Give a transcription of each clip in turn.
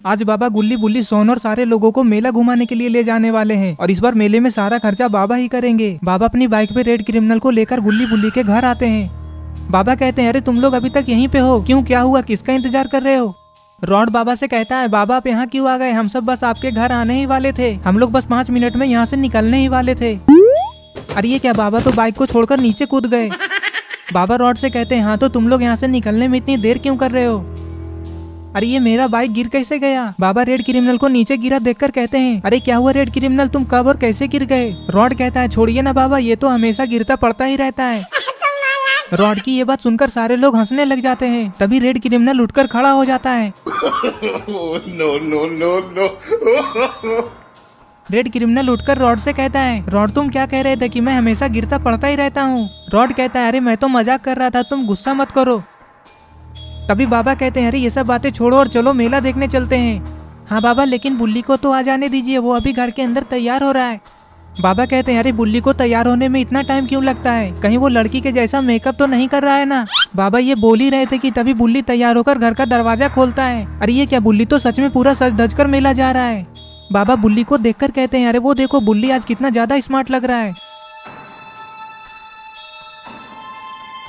आज बाबा गुल्ली बुल्ली सोन और सारे लोगों को मेला घुमाने के लिए ले जाने वाले हैं और इस बार मेले में सारा खर्चा बाबा ही करेंगे। बाबा अपनी बाइक पे रेड क्रिमिनल को लेकर गुल्ली बुल्ली के घर आते हैं। बाबा कहते हैं, अरे तुम लोग अभी तक यहीं पे हो क्यों, क्या हुआ, किसका इंतजार कर रहे हो। रॉड बाबा से कहता है, बाबा आप यहाँ क्यों आ गए, हम सब बस आपके घर आने ही वाले थे, हम लोग बस 5 मिनट में यहाँ से निकलने ही वाले थे। अरे ये क्या, बाबा तो बाइक को छोड़कर नीचे कूद गए। बाबा रॉड से कहते हैं, हाँ तो तुम लोग यहाँ से निकलने में इतनी देर क्यों कर रहे हो। अरे ये मेरा बाइक गिर कैसे गया। बाबा रेड क्रिमिनल को नीचे गिरा देखकर कहते हैं, अरे क्या हुआ रेड क्रिमिनल, तुम कब और कैसे गिर गए। रॉड कहता है, छोड़िए ना बाबा, ये तो हमेशा गिरता पड़ता ही रहता है। रॉड की ये बात सुनकर सारे लोग हंसने लग जाते हैं। तभी रेड क्रिमिनल उठकर खड़ा हो जाता है। No no no no. Red criminal उठकर रॉड से कहता है, रॉड तुम क्या कह रहे थे कि मैं हमेशा गिरता पड़ता ही रहता हूँ। रॉड कहता है, अरे मैं तो मजाक कर रहा था, तुम गुस्सा मत करो। तभी बाबा कहते हैं, अरे ये सब बातें छोड़ो और चलो मेला देखने चलते हैं। हाँ बाबा, लेकिन बुल्ली को तो आ जाने दीजिए, वो अभी घर के अंदर तैयार हो रहा है। बाबा कहते हैं, अरे बुल्ली को तैयार होने में इतना टाइम क्यों लगता है, कहीं वो लड़की के जैसा मेकअप तो नहीं कर रहा है ना। बाबा ये बोल ही रहे थे कि तभी बुल्ली तैयार होकर घर का दरवाजा खोलता है। अरे ये क्या, बुल्ली तो सच में पूरा सज धज कर मेला जा रहा है। बाबा बुल्ली को देखकर कहते हैं, अरे वो देखो बुल्ली आज कितना ज्यादा स्मार्ट लग रहा है।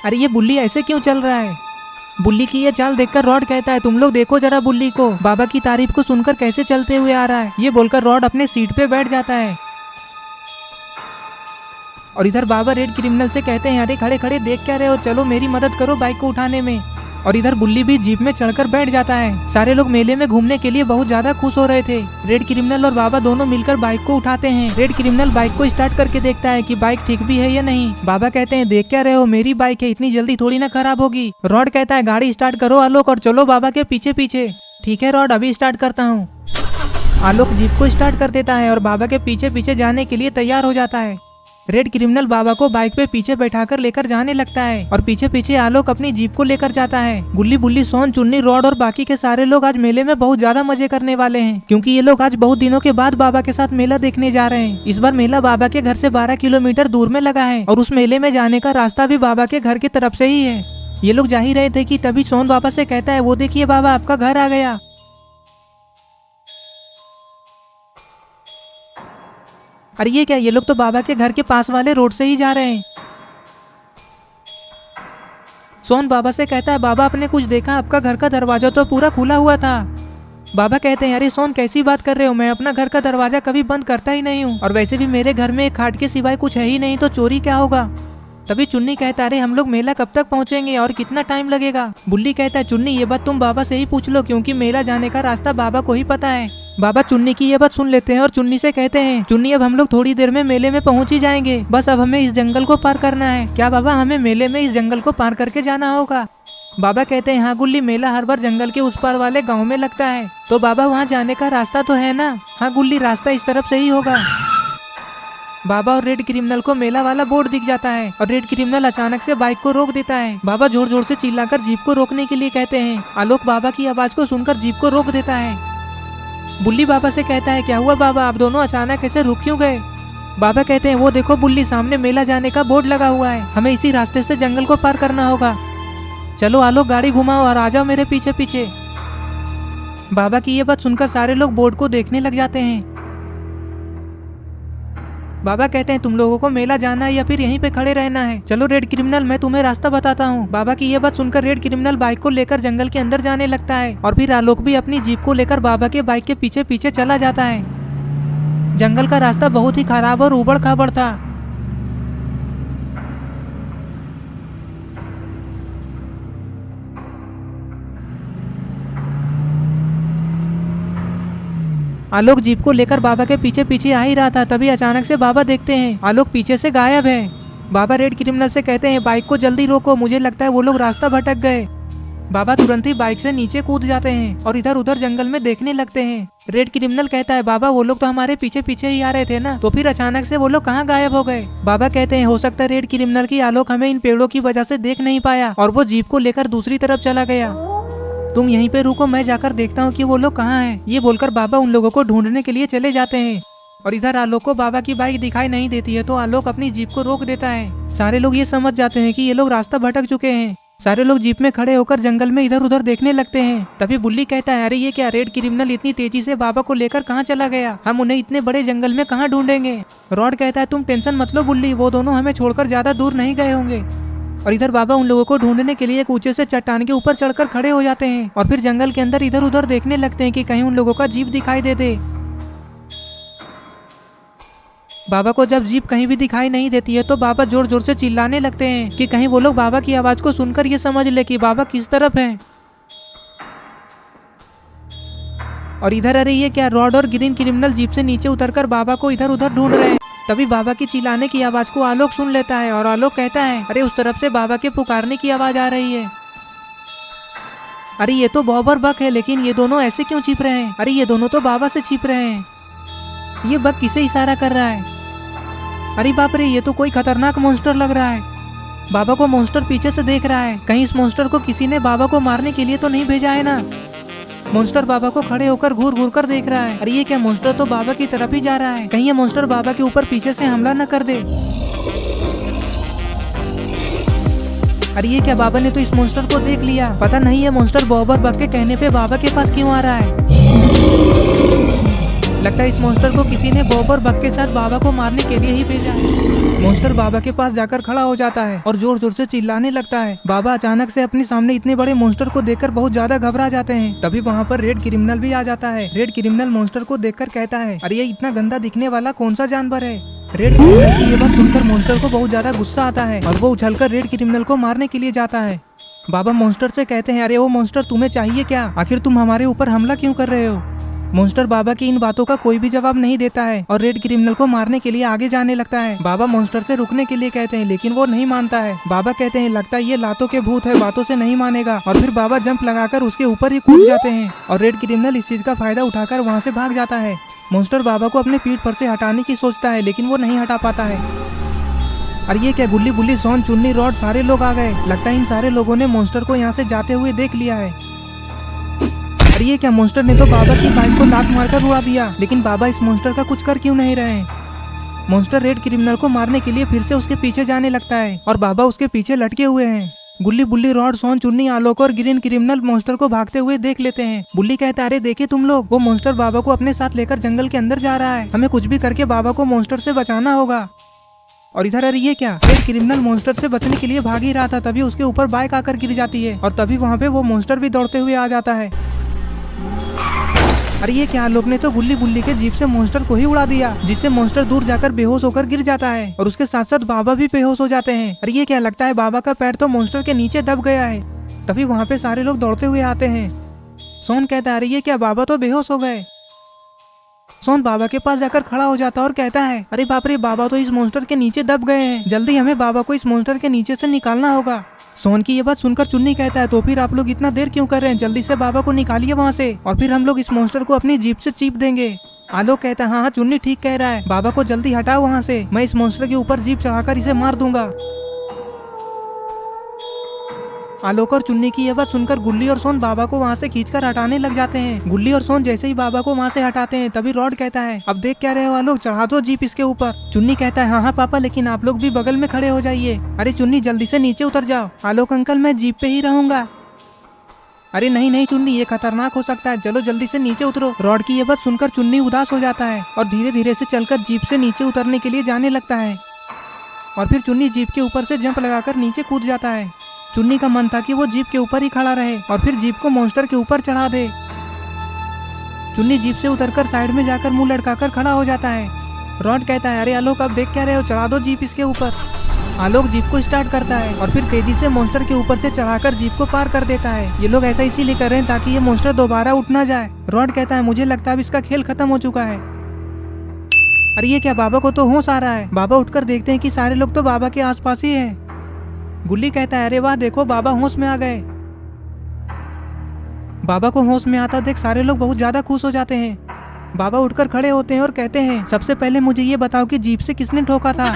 अरे ये बुल्ली ऐसे क्यों चल रहा है। बुल्ली की ये चाल देखकर रॉड कहता है, तुम लोग देखो जरा बुल्ली को, बाबा की तारीफ को सुनकर कैसे चलते हुए आ रहा है। ये बोलकर रॉड अपने सीट पे बैठ जाता है। और इधर बाबा रेड क्रिमिनल से कहते हैं, अरे खड़े खड़े देख क्या रहे हो, चलो मेरी मदद करो बाइक को उठाने में। और इधर बुल्ली भी जीप में चढ़कर बैठ जाता है। सारे लोग मेले में घूमने के लिए बहुत ज्यादा खुश हो रहे थे। रेड क्रिमिनल और बाबा दोनों मिलकर बाइक को उठाते हैं। रेड क्रिमिनल बाइक को स्टार्ट करके देखता है कि बाइक ठीक भी है या नहीं। बाबा कहते हैं, देख क्या रहे हो, मेरी बाइक है, इतनी जल्दी थोड़ी ना खराब होगी। रॉड कहता है, गाड़ी स्टार्ट करो आलोक और चलो बाबा के पीछे पीछे। ठीक है रॉड, अभी स्टार्ट करता हूँ। आलोक जीप को स्टार्ट कर देता है और बाबा के पीछे पीछे जाने के लिए तैयार हो जाता है। रेड क्रिमिनल बाबा को बाइक पे पीछे बैठाकर लेकर जाने लगता है और पीछे पीछे आलोक अपनी जीप को लेकर जाता है। गुल्ली बुल्ली सोन चुन्नी रॉड और बाकी के सारे लोग आज मेले में बहुत ज्यादा मजे करने वाले हैं, क्योंकि ये लोग आज बहुत दिनों के बाद बाबा के साथ मेला देखने जा रहे हैं। इस बार मेला बाबा के घर से 12 किलोमीटर दूर में लगा है और उस मेले में जाने का रास्ता भी बाबा के घर की तरफ से ही है। ये लोग जा ही रहे थे कि तभी सोन बाबा से कहता है, वो देखिए बाबा आपका घर आ गया। अरे ये क्या, ये लोग तो बाबा के घर के पास वाले रोड से ही जा रहे हैं। सोन बाबा से कहता है, बाबा आपने कुछ देखा, आपका घर का दरवाजा तो पूरा खुला हुआ था। बाबा कहते हैं, अरे सोन कैसी बात कर रहे हो, मैं अपना घर का दरवाजा कभी बंद करता ही नहीं हूँ, और वैसे भी मेरे घर में एक खाट के सिवाय कुछ है ही नहीं, तो चोरी क्या होगा। तभी चुन्नी कहता है, अरे हम लोग मेला कब तक पहुँचेंगे और कितना टाइम लगेगा। बुल्ली कहता है, चुन्नी ये बात तुम बाबा से ही पूछ लो, क्योंकि मेला जाने का रास्ता बाबा को ही पता है। बाबा चुन्नी की ये बात सुन लेते हैं और चुन्नी से कहते हैं, चुन्नी अब हम लोग थोड़ी देर में मेले में पहुंच ही जाएंगे, बस अब हमें इस जंगल को पार करना है। क्या बाबा, हमें मेले में इस जंगल को पार करके जाना होगा। बाबा कहते हैं, हाँ गुल्ली, मेला हर बार जंगल के उस पार वाले गाँव में लगता है, तो बाबा वहाँ जाने का रास्ता तो है ना। हाँ गुल्ली, रास्ता इस तरफ से ही होगा। बाबा और रेड क्रिमिनल को मेला वाला बोर्ड दिख जाता है और रेड क्रिमिनल अचानक से बाइक को रोक देता है। बाबा जोर जोर से चिल्लाकर जीप को रोकने के लिए कहते हैं। आलोक बाबा की आवाज को सुनकर जीप को रोक देता है। बुल्ली बाबा से कहता है, क्या हुआ बाबा, आप दोनों अचानक ऐसे रुक क्यों गए। बाबा कहते हैं, वो देखो बुल्ली, सामने मेला जाने का बोर्ड लगा हुआ है, हमें इसी रास्ते से जंगल को पार करना होगा। चलो आलोक गाड़ी घुमाओ और आ जाओ मेरे पीछे पीछे। बाबा की ये बात सुनकर सारे लोग बोर्ड को देखने लग जाते हैं। बाबा कहते हैं, तुम लोगों को मेला जाना है या फिर यहीं पे खड़े रहना है। चलो रेड क्रिमिनल, मैं तुम्हें रास्ता बताता हूँ। बाबा की ये बात सुनकर रेड क्रिमिनल बाइक को लेकर जंगल के अंदर जाने लगता है और फिर आलोक भी अपनी जीप को लेकर बाबा के बाइक के पीछे पीछे चला जाता है। जंगल का रास्ता बहुत ही खराब और उबड़ खाबड़ था। आलोक जीप को लेकर बाबा के पीछे पीछे आ ही रहा था, तभी अचानक से बाबा देखते हैं आलोक पीछे से गायब है। बाबा रेड क्रिमिनल से कहते हैं, बाइक को जल्दी रोको, मुझे लगता है वो लोग रास्ता भटक गए। बाबा तुरंत ही बाइक से नीचे कूद जाते हैं और इधर उधर जंगल में देखने लगते हैं। रेड क्रिमिनल कहता है, बाबा वो लोग तो हमारे पीछे पीछे ही आ रहे थे ना, तो फिर अचानक से वो लोग कहाँ गायब हो गए। बाबा कहते हैं, हो सकता है रेड क्रिमिनल की आलोक हमें इन पेड़ों की वजह से देख नहीं पाया और वो जीप को लेकर दूसरी तरफ चला गया। तुम यहीं पे रुको, मैं जाकर देखता हूँ कि वो लोग कहाँ हैं। ये बोलकर बाबा उन लोगों को ढूंढने के लिए चले जाते हैं और इधर आलोक को बाबा की बाइक दिखाई नहीं देती है, तो आलोक अपनी जीप को रोक देता है। सारे लोग ये समझ जाते हैं कि ये लोग रास्ता भटक चुके हैं। सारे लोग जीप में खड़े होकर जंगल में इधर उधर देखने लगते हैं। तभी बुल्ली कहता है, अरे ये क्या रेड क्रिमिनल इतनी तेजी से बाबा को लेकर कहाँ चला गया, हम उन्हें इतने बड़े जंगल में कहाँ ढूंढेंगे। रॉड कहता है, तुम टेंशन मत लो बुल्ली, वो दोनों हमें छोड़कर ज्यादा दूर नहीं गए होंगे। और इधर बाबा उन लोगों को ढूंढने के लिए एक ऊंचे से चट्टान के ऊपर चढ़कर खड़े हो जाते हैं और फिर जंगल के अंदर इधर उधर देखने लगते हैं कि कहीं उन लोगों का जीप दिखाई दे दे। बाबा को जब जीप कहीं भी दिखाई नहीं देती है तो बाबा जोर जोर से चिल्लाने लगते हैं कि कहीं वो लोग बाबा की आवाज को सुनकर ये समझ ले कि बाबा किस तरफ है। और इधर अरे ये क्या, रॉड और ग्रीन क्रिमिनल जीप से नीचे उतरकर बाबा को इधर उधर ढूंढ रहे हैं। तभी बाबा की चिल्लाने की आवाज को आलोक सुन लेता है और आलोक कहता है, अरे उस तरफ से बाबा के पुकारने की आवाज आ रही है। अरे ये तो बॉब और बक है, लेकिन ये दोनों ऐसे क्यों छिप रहे हैं? अरे ये दोनों तो बाबा से छिप रहे हैं। ये बक किसे इशारा कर रहा है? अरे बाप रे, ये तो कोई खतरनाक मॉन्स्टर लग रहा है। बाबा को मॉन्स्टर पीछे से देख रहा है, कहीं इस मॉन्स्टर को किसी ने बाबा को मारने के लिए तो नहीं भेजा है ना। मॉन्स्टर बाबा को खड़े होकर घूर घूर कर देख रहा है। अरे ये क्या, मॉन्स्टर तो बाबा की तरफ ही जा रहा है, कहीं ये मॉन्स्टर बाबा के ऊपर पीछे से हमला न कर दे। अरे ये क्या, बाबा ने तो इस मॉन्स्टर को देख लिया, पता नहीं ये मॉन्स्टर बॉब और बक के कहने पे बाबा के पास क्यों आ रहा है। लगता है इस मॉन्स्टर को किसी ने बॉब और बक के साथ बाबा को मारने के लिए ही भेजा है। मॉन्स्टर बाबा के पास जाकर खड़ा हो जाता है और जोर जोर से चिल्लाने लगता है। बाबा अचानक से अपने सामने इतने बड़े मॉन्स्टर को देखकर बहुत ज्यादा घबरा जाते हैं। तभी वहाँ पर रेड क्रिमिनल भी आ जाता है। रेड क्रिमिनल मॉन्स्टर को देखकर कहता है, अरे ये इतना गंदा दिखने वाला कौन सा जानवर है। रेड क्रिमिनल की ये बात सुनकर मॉन्स्टर को बहुत ज्यादा गुस्सा आता है और वो उछलकर रेड क्रिमिनल को मारने के लिए जाता है। बाबा मॉन्स्टर से कहते हैं, अरे वो मॉन्स्टर तुम्हें चाहिए क्या, आखिर तुम हमारे ऊपर हमला क्यों कर रहे हो। मॉन्स्टर बाबा की इन बातों का कोई भी जवाब नहीं देता है और रेड क्रिमिनल को मारने के लिए आगे जाने लगता है। बाबा मॉन्स्टर से रुकने के लिए कहते हैं, लेकिन वो नहीं मानता है। बाबा कहते हैं, लगता है ये लातों के भूत है, बातों से नहीं मानेगा। और फिर बाबा जंप लगाकर उसके ऊपर ही कूद जाते हैं और रेड क्रिमिनल इस चीज का फायदा उठाकर वहाँ से भाग जाता है। मॉन्स्टर बाबा को अपने पीठ पर से हटाने की सोचता है, लेकिन वो नहीं हटा पाता है। और ये क्या, गुल्ली बुल्ली सोन चुन्नी रॉड सारे लोग आ गए। लगता है इन सारे लोगों ने मॉन्स्टर को यहाँ से जाते हुए देख लिया है। अरे ये क्या, मॉन्स्टर ने तो बाबा की बाइक को लात मारकर उड़ा दिया, लेकिन बाबा इस मॉन्स्टर का कुछ कर क्यों नहीं रहे। मॉन्स्टर रेड क्रिमिनल को मारने के लिए फिर से उसके पीछे जाने लगता है और बाबा उसके पीछे लटके हुए हैं। गुल्ली बुल्ली रॉड सोन चुन्नी आलोक और ग्रीन क्रिमिनल मॉन्स्टर को भागते हुए देख लेते हैं। बुल्ली कहता है, अरे देखिए तुम लोग, वो मॉन्स्टर बाबा को अपने साथ लेकर जंगल के अंदर जा रहा है, हमें कुछ भी करके बाबा को मॉन्स्टर से बचाना होगा। और इधर अरे ये क्या, रेड क्रिमिनल मॉन्स्टर से बचने के लिए भाग ही रहा था, तभी उसके ऊपर बाइक आकर गिर जाती है और तभी वहाँ पे वो मॉन्स्टर भी दौड़ते हुए आ जाता है। अरे ये क्या, लोग ने तो गुल्ली बुल्ली के जीप से मॉन्स्टर को ही उड़ा दिया, जिससे मॉन्स्टर दूर जाकर बेहोश होकर गिर जाता है और उसके साथ साथ बाबा भी बेहोश हो जाते हैं। अरे ये क्या, लगता है बाबा का पैर तो मॉन्स्टर के नीचे दब गया है। तभी वहाँ पे सारे लोग दौड़ते हुए आते हैं। सोन कहता है, अरे ये क्या, बाबा तो बेहोश हो गए। सोन बाबा के पास जाकर खड़ा हो जाता है और कहता है, अरे बाप रे, बाबा तो इस मॉन्स्टर के नीचे दब गए हैं, जल्दी हमें बाबा को इस मॉन्स्टर के नीचे से निकालना होगा। सोन की ये बात सुनकर चुन्नी कहता है, तो फिर आप लोग इतना देर क्यों कर रहे हैं, जल्दी से बाबा को निकालिए वहाँ से और फिर हम लोग इस मॉन्स्टर को अपनी जीप से चीप देंगे। आलोक कहता है, हाँ हाँ चुन्नी ठीक कह रहा है, बाबा को जल्दी हटाओ वहाँ से, मैं इस मॉन्स्टर के ऊपर जीप चढ़ाकर इसे मार दूंगा। आलोक और चुन्नी की यह बात सुनकर गुल्ली और सोन बाबा को वहाँ से खींचकर हटाने लग जाते हैं। गुल्ली और सोन जैसे ही बाबा को वहाँ से हटाते हैं तभी रॉड कहता है, अब देख क्या रहे हो आलोक, चढ़ा दो जीप इसके ऊपर। चुन्नी कहता है, हाँ हाँ पापा, लेकिन आप लोग भी बगल में खड़े हो जाइए। अरे चुन्नी जल्दी से नीचे उतर जाओ। आलोक अंकल, मैं जीप पे ही रहूंगा। अरे नहीं नहीं चुन्नी, ये खतरनाक हो सकता है, चलो जल्दी से नीचे उतरो। रॉड की यह बात सुनकर चुन्नी उदास हो जाता है और धीरे धीरे से चलकर जीप से नीचे उतरने के लिए जाने लगता है और फिर चुन्नी जीप के ऊपर से जंप लगाकर नीचे कूद जाता है। चुन्नी का मन था कि वो जीप के ऊपर ही खड़ा रहे और फिर जीप को मॉन्स्टर के ऊपर चढ़ा दे। चुन्नी जीप से उतरकर साइड में जाकर मुंह लटकाकर खड़ा हो जाता है। रॉड कहता है, अरे आलोक, अब देख क्या रहे हो, चढ़ा दो जीप इसके ऊपर। आलोक जीप को स्टार्ट करता है और फिर तेजी से मॉन्स्टर के ऊपर से चढ़ाकर जीप को पार कर देता है। ये लोग ऐसा इसीलिए कर रहे हैं ताकि ये मॉन्स्टर दोबारा उठ ना जाए। रॉड कहता है, मुझे लगता है अब इसका खेल खत्म हो चुका है। अरे ये क्या, बाबा को तो होश आ रहा है। बाबा उठकर देखते हैं कि सारे लोग तो बाबा के आसपास ही हैं। गुल्ली कहता है, अरे वाह देखो, बाबा होश में आ गए। बाबा को होश में आता देख सारे लोग बहुत ज्यादा खुश हो जाते हैं। बाबा उठकर खड़े होते हैं और कहते हैं, सबसे पहले मुझे ये बताओ कि जीप से किसने ठोका था।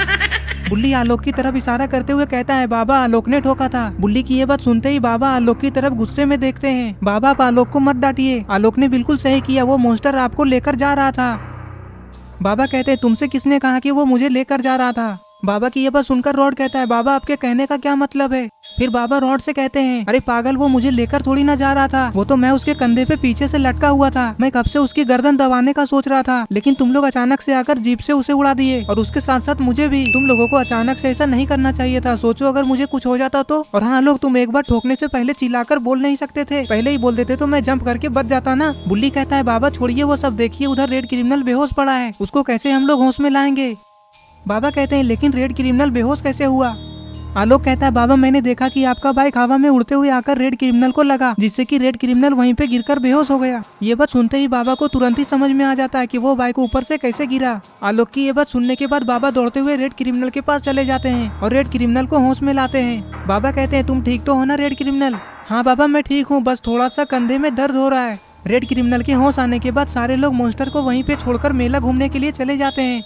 बुल्ली आलोक की तरफ इशारा करते हुए कहता है, बाबा आलोक ने ठोका था। बुल्ली की ये बात सुनते ही बाबा आलोक की तरफ गुस्से में देखते हैं। बाबा आप आलोक को मत डांटिए, आलोक ने बिल्कुल सही किया, वो मॉन्स्टर आपको लेकर जा रहा था। बाबा कहते हैं, तुमसे किसने कहा कि वो मुझे लेकर जा रहा था। बाबा की ये बात सुनकर रॉड कहता है, बाबा आपके कहने का क्या मतलब है। फिर बाबा रॉड से कहते हैं, अरे पागल, वो मुझे लेकर थोड़ी ना जा रहा था, वो तो मैं उसके कंधे पे पीछे से लटका हुआ था। मैं कब से उसकी गर्दन दबाने का सोच रहा था, लेकिन तुम लोग अचानक से आकर जीप से उसे उड़ा दिए और उसके साथ साथ मुझे भी। तुम लोगों को अचानक से ऐसा नहीं करना चाहिए था। सोचो अगर मुझे कुछ हो जाता तो। और हाँ लोग, तुम एक बार ठोकने से पहले चिल्लाकर बोल नहीं सकते थे, पहले ही बोल देते तो मैं जंप करके बच जाता ना। बुल्ली कहता है, बाबा छोड़िए वो सब, देखिए उधर रेड क्रिमिनल बेहोश पड़ा है, उसको कैसे हम लोग होश में लाएंगे। बाबा कहते हैं, लेकिन रेड क्रिमिनल बेहोश कैसे हुआ। आलोक कहता है, बाबा मैंने देखा कि आपका बाइक हवा में उड़ते हुए आकर रेड क्रिमिनल को लगा, जिससे कि रेड क्रिमिनल वहीं पे गिरकर बेहोश हो गया। ये बात सुनते ही बाबा को तुरंत ही समझ में आ जाता है कि वो बाइक ऊपर से कैसे गिरा। आलोक की ये बात सुनने के बाद बाबा दौड़ते हुए रेड क्रिमिनल के पास चले जाते हैं और रेड क्रिमिनल को होश में लाते हैं। बाबा कहते हैं, तुम ठीक तो हो ना रेड क्रिमिनल। हाँ बाबा मैं ठीक हूँ, बस थोड़ा सा कंधे में दर्द हो रहा है। रेड क्रिमिनल के होश आने के बाद सारे लोग मॉन्स्टर को वहीं पे छोड़कर मेला घूमने के लिए चले जाते हैं।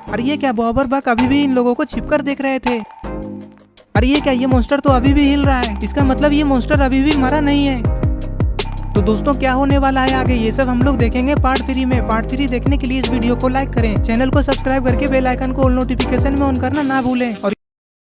अरे ये क्या, बॉबर बक अभी भी इन लोगों को छिपकर देख रहे थे। अरे ये क्या, ये मॉन्स्टर तो अभी भी हिल रहा है, इसका मतलब ये मॉन्स्टर अभी भी मरा नहीं है। तो दोस्तों क्या होने वाला है आगे, ये सब हम लोग देखेंगे पार्ट 3 में। पार्ट 3 देखने के लिए इस वीडियो को लाइक करें, चैनल को सब्सक्राइब करके बेल आइकन को ऑल नोटिफिकेशन में ऑन करना ना भूलें और